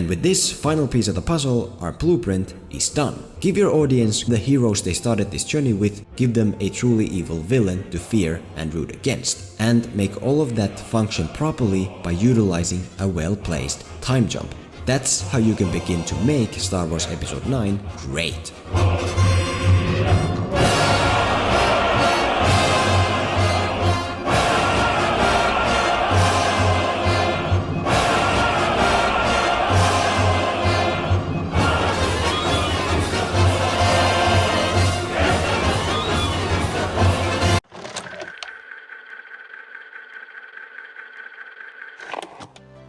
And with this final piece of the puzzle, our blueprint is done. Give your audience the heroes they started this journey with, give them a truly evil villain to fear and root against, and make all of that function properly by utilizing a well-placed time jump. That's how you can begin to make Star Wars Episode 9 great.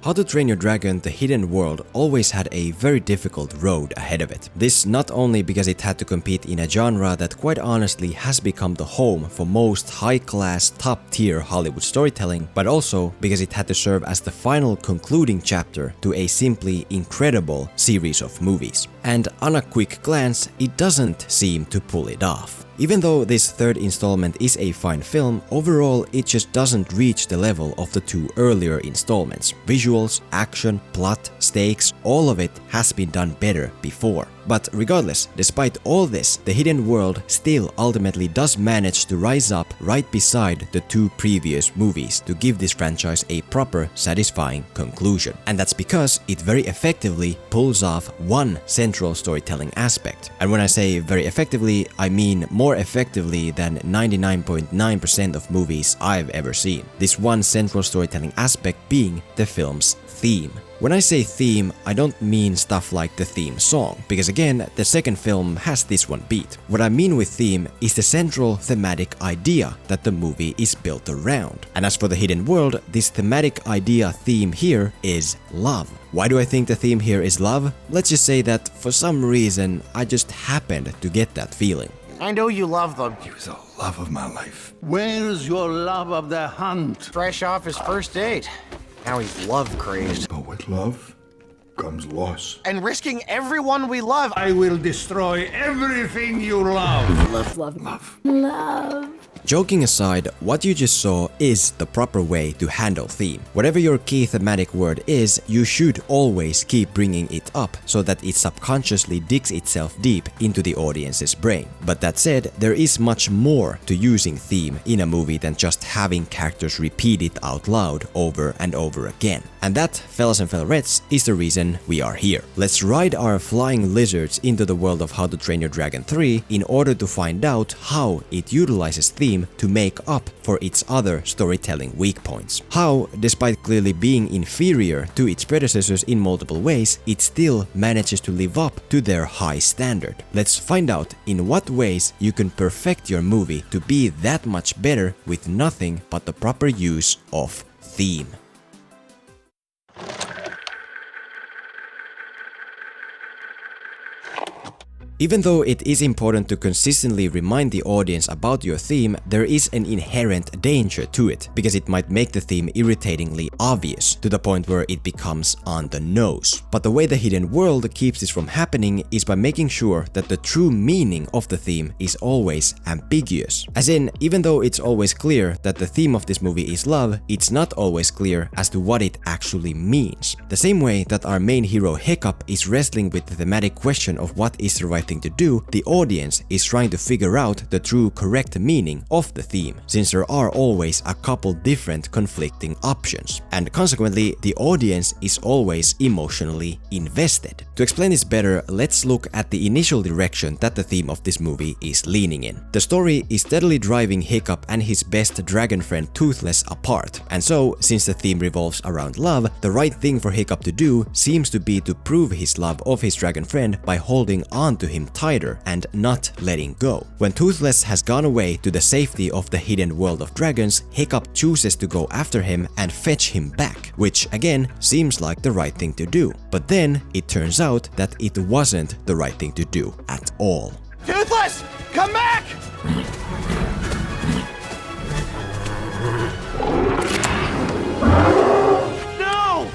How to Train Your Dragon: The Hidden World always had a very difficult road ahead of it. This not only because it had to compete in a genre that quite honestly has become the home for most high-class, top-tier Hollywood storytelling, but also because it had to serve as the final concluding chapter to a simply incredible series of movies. And on a quick glance, it doesn't seem to pull it off. Even though this third installment is a fine film, overall it just doesn't reach the level of the two earlier installments. Visuals, action, plot, stakes, all of it has been done better before. But regardless, despite all this, The Hidden World still ultimately does manage to rise up right beside the two previous movies to give this franchise a proper, satisfying conclusion. And that's because it very effectively pulls off one central storytelling aspect. And when I say very effectively, I mean more effectively than 99.9% of movies I've ever seen. This one central storytelling aspect being the film's theme. When I say theme, I don't mean stuff like the theme song, because again, the second film has this one beat. What I mean with theme is the central thematic idea that the movie is built around. And as for The Hidden World, this thematic idea theme here is love. Why do I think the theme here is love? Let's just say that for some reason, I just happened to get that feeling. I know you love them. He was the love of my life. Where's your love of the hunt? Fresh off his first date. Now he's love crazed. But with love comes loss. And risking everyone we love. I will destroy everything you love. Love. Joking aside, what you just saw is the proper way to handle theme. Whatever your key thematic word is, you should always keep bringing it up so that it subconsciously digs itself deep into the audience's brain. But that said, there is much more to using theme in a movie than just having characters repeat it out loud over and over again. And that, fellas and fellarettes, is the reason we are here. Let's ride our flying lizards into the world of How to Train Your Dragon 3 in order to find out how it utilizes theme to make up for its other storytelling weak points. How, despite clearly being inferior to its predecessors in multiple ways, it still manages to live up to their high standard. Let's find out in what ways you can perfect your movie to be that much better with nothing but the proper use of theme. Even though it is important to consistently remind the audience about your theme, there is an inherent danger to it, because it might make the theme irritatingly obvious, to the point where it becomes on the nose. But the way The Hidden World keeps this from happening is by making sure that the true meaning of the theme is always ambiguous. As in, even though it's always clear that the theme of this movie is love, it's not always clear as to what it actually means. The same way that our main hero Hiccup is wrestling with the thematic question of what is the right thing to do, the audience is trying to figure out the true correct meaning of the theme, since there are always a couple different conflicting options. And consequently, the audience is always emotionally invested. To explain this better, let's look at the initial direction that the theme of this movie is leaning in. The story is steadily driving Hiccup and his best dragon friend Toothless apart, and so, since the theme revolves around love, the right thing for Hiccup to do seems to be to prove his love of his dragon friend by holding on to him tighter and not letting go. When Toothless has gone away to the safety of the hidden world of dragons, Hiccup chooses to go after him and fetch him back, which again seems like the right thing to do. But then it turns out that it wasn't the right thing to do at all. Toothless! Come back! No!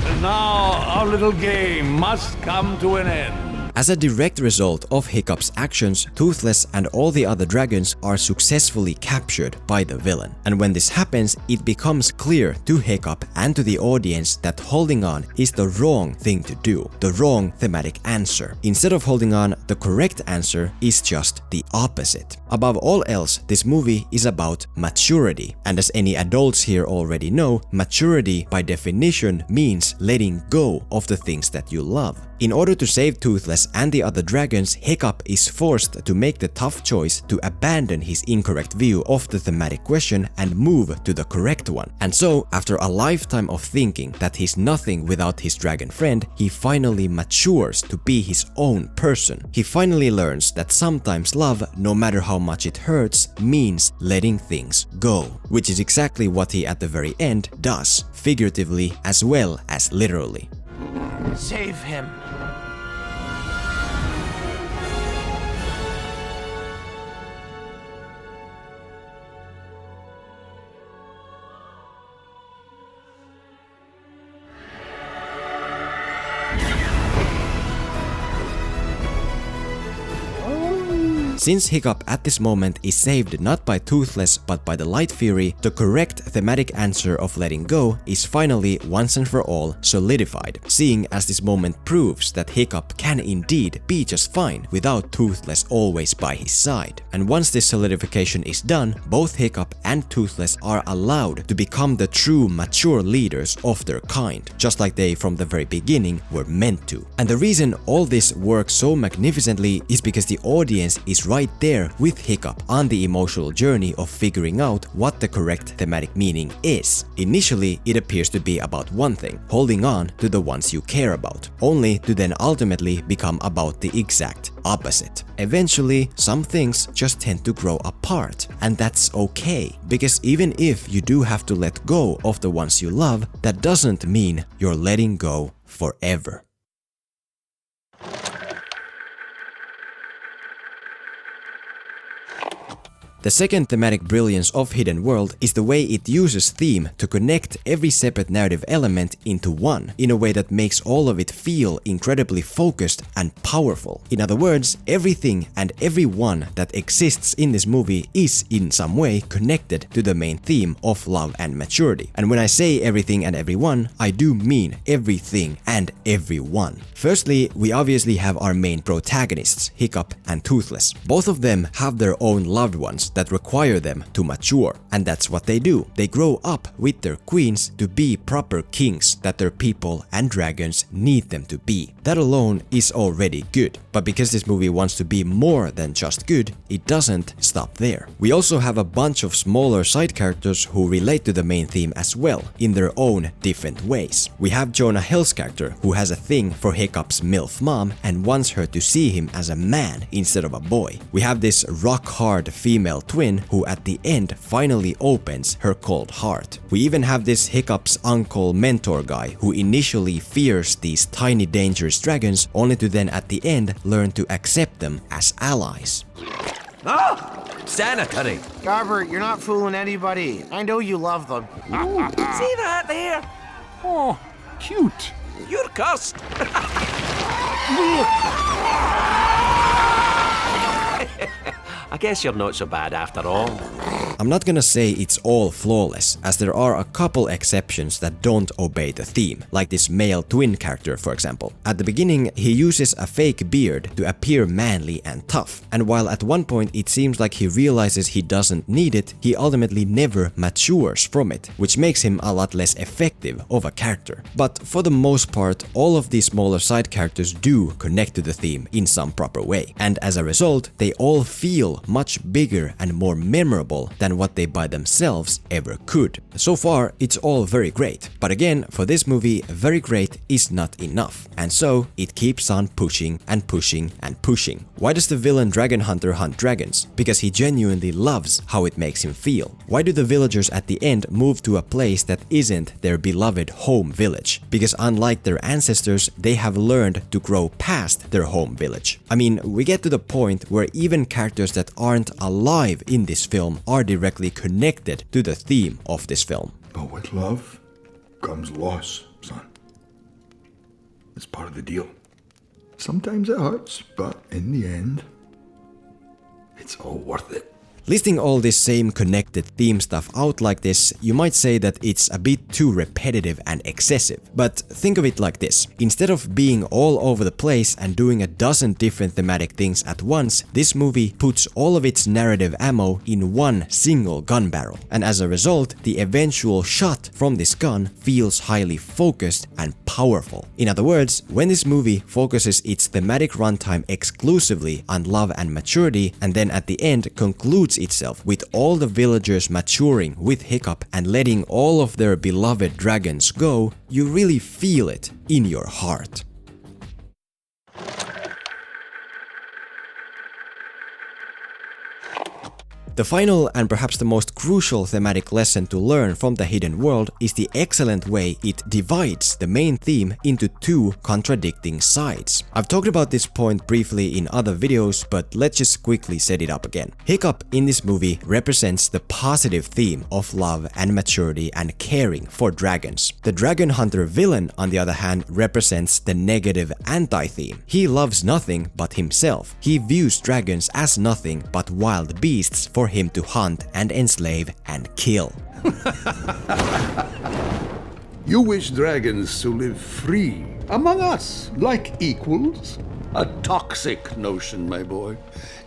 And now our little game must come to an end. As a direct result of Hiccup's actions, Toothless and all the other dragons are successfully captured by the villain. And when this happens, it becomes clear to Hiccup and to the audience that holding on is the wrong thing to do, the wrong thematic answer. Instead of holding on, the correct answer is just the opposite. Above all else, this movie is about maturity. And as any adults here already know, maturity by definition means letting go of the things that you love. In order to save Toothless and the other dragons, Hiccup is forced to make the tough choice to abandon his incorrect view of the thematic question and move to the correct one. And so, after a lifetime of thinking that he's nothing without his dragon friend, he finally matures to be his own person. He finally learns that sometimes love, no matter how much it hurts, means letting things go, which is exactly what he at the very end does, figuratively as well as literally. Save him. Since Hiccup at this moment is saved not by Toothless but by the Light Fury, the correct thematic answer of letting go is finally once and for all solidified, seeing as this moment proves that Hiccup can indeed be just fine without Toothless always by his side. And once this solidification is done, both Hiccup and Toothless are allowed to become the true mature leaders of their kind, just like they from the very beginning were meant to. And the reason all this works so magnificently is because the audience is right there with Hiccup on the emotional journey of figuring out what the correct thematic meaning is. Initially, it appears to be about one thing, holding on to the ones you care about, only to then ultimately become about the exact opposite. Eventually, some things just tend to grow apart, and that's okay, because even if you do have to let go of the ones you love, that doesn't mean you're letting go forever. The second thematic brilliance of Hidden World is the way it uses theme to connect every separate narrative element into one, in a way that makes all of it feel incredibly focused and powerful. In other words, everything and everyone that exists in this movie is in some way connected to the main theme of love and maturity. And when I say everything and everyone, I do mean everything and everyone. Firstly, we obviously have our main protagonists, Hiccup and Toothless. Both of them have their own loved ones that require them to mature, and that's what they do. They grow up with their queens to be proper kings that their people and dragons need them to be. That alone is already good, but because this movie wants to be more than just good, it doesn't stop there. We also have a bunch of smaller side characters who relate to the main theme as well, in their own different ways. We have Jonah Hill's character, who has a thing for Hiccup's MILF mom and wants her to see him as a man instead of a boy. We have this rock-hard female twin who at the end finally opens her cold heart. We even have this Hiccup's uncle mentor guy who initially fears these tiny dangerous dragons, only to then at the end learn to accept them as allies. Oh, sanitary. Garbert, you're not fooling anybody. I know you love them. See that there? Oh, cute. You're cursed. I guess you're not so bad after all. I'm not gonna say it's all flawless, as there are a couple exceptions that don't obey the theme, like this male twin character for example. At the beginning, he uses a fake beard to appear manly and tough, and while at one point it seems like he realizes he doesn't need it, he ultimately never matures from it, which makes him a lot less effective of a character. But for the most part, all of these smaller side characters do connect to the theme in some proper way, and as a result, they all feel much bigger and more memorable than what they by themselves ever could. So far, it's all very great, but again, for this movie, very great is not enough, and so it keeps on pushing and pushing and pushing. Why does the villain dragon hunter hunt dragons? Because he genuinely loves how it makes him feel. Why do the villagers at the end move to a place that isn't their beloved home village? Because unlike their ancestors, they have learned to grow past their home village. I mean, we get to the point where even characters that aren't alive in this film are directly connected to the theme of this film. But with love comes loss, son. It's part of the deal. Sometimes it hurts, but in the end, it's all worth it. Listing all this same connected theme stuff out like this, you might say that it's a bit too repetitive and excessive. But think of it like this. Instead of being all over the place and doing a dozen different thematic things at once, this movie puts all of its narrative ammo in one single gun barrel. And as a result, the eventual shot from this gun feels highly focused and powerful. In other words, when this movie focuses its thematic runtime exclusively on love and maturity, and then at the end concludes itself with all the villagers maturing with Hiccup and letting all of their beloved dragons go, you really feel it in your heart. The final and perhaps the most crucial thematic lesson to learn from The Hidden World is the excellent way it divides the main theme into two contradicting sides. I've talked about this point briefly in other videos, but let's just quickly set it up again. Hiccup in this movie represents the positive theme of love and maturity and caring for dragons. The dragon hunter villain, on the other hand, represents the negative anti-theme. He loves nothing but himself. He views dragons as nothing but wild beasts for him to hunt and enslave and kill. You wish dragons to live free among us, like equals? A toxic notion, my boy.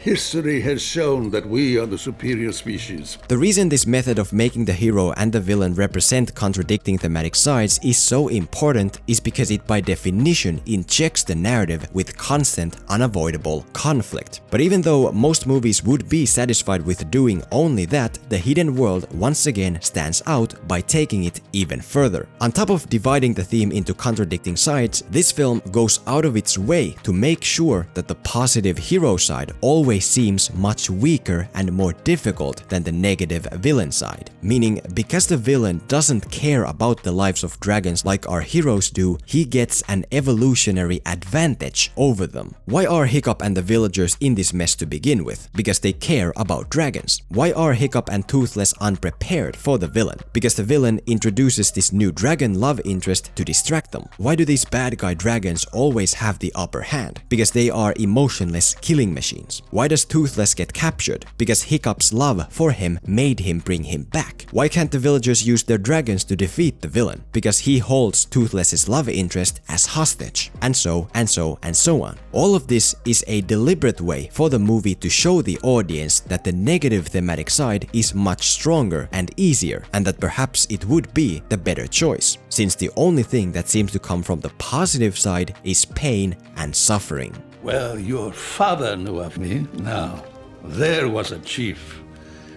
History has shown that we are the superior species. The reason this method of making the hero and the villain represent contradicting thematic sides is so important is because it by definition injects the narrative with constant, unavoidable conflict. But even though most movies would be satisfied with doing only that, The Hidden World once again stands out by taking it even further. On top of dividing the theme into contradicting sides, this film goes out of its way to make sure that the positive hero side always seems much weaker and more difficult than the negative villain side. Meaning, because the villain doesn't care about the lives of dragons like our heroes do, he gets an evolutionary advantage over them. Why are Hiccup and the villagers in this mess to begin with? Because they care about dragons. Why are Hiccup and Toothless unprepared for the villain? Because the villain introduces this new dragon love interest to distract them. Why do these bad guy dragons always have the upper hand? Because they are emotionless killing machines. Why does Toothless get captured? Because Hiccup's love for him made him bring him back. Why can't the villagers use their dragons to defeat the villain? Because he holds Toothless's love interest as hostage. And so on. All of this is a deliberate way for the movie to show the audience that the negative thematic side is much stronger and easier, and that perhaps it would be the better choice, since the only thing that seems to come from the positive side is pain and suffering. Well, your father knew of me. Now, there was a chief,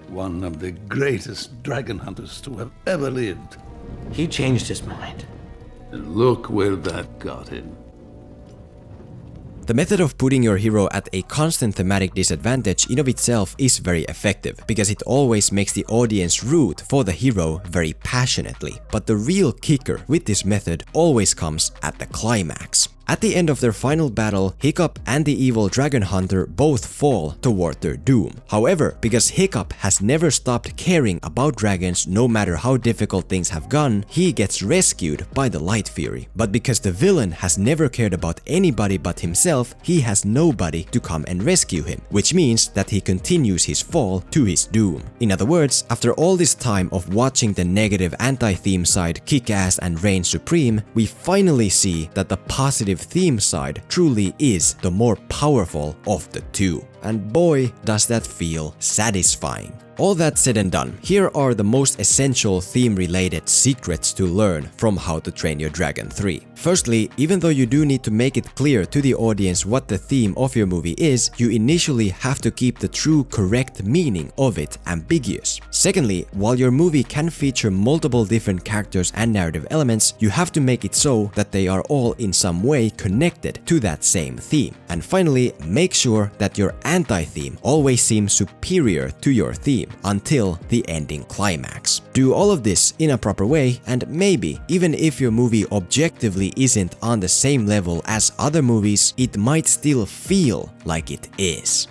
one of the greatest dragon hunters to have ever lived. He changed his mind. And look where that got him. The method of putting your hero at a constant thematic disadvantage in of itself is very effective, because it always makes the audience root for the hero very passionately. But the real kicker with this method always comes at the climax. At the end of their final battle, Hiccup and the evil dragon hunter both fall toward their doom. However, because Hiccup has never stopped caring about dragons no matter how difficult things have gone, he gets rescued by the Light Fury. But because the villain has never cared about anybody but himself, he has nobody to come and rescue him, which means that he continues his fall to his doom. In other words, after all this time of watching the negative anti-theme side kick ass and reign supreme, we finally see that the positive theme side truly is the more powerful of the two. And boy, does that feel satisfying. All that said and done, here are the most essential theme-related secrets to learn from How to Train Your Dragon 3. Firstly, even though you do need to make it clear to the audience what the theme of your movie is, you initially have to keep the true correct meaning of it ambiguous. Secondly, while your movie can feature multiple different characters and narrative elements, you have to make it so that they are all in some way connected to that same theme. And finally, make sure that your anti-theme always seems superior to your theme until the ending climax. Do all of this in a proper way, and maybe, even if your movie objectively isn't on the same level as other movies, it might still feel like it is.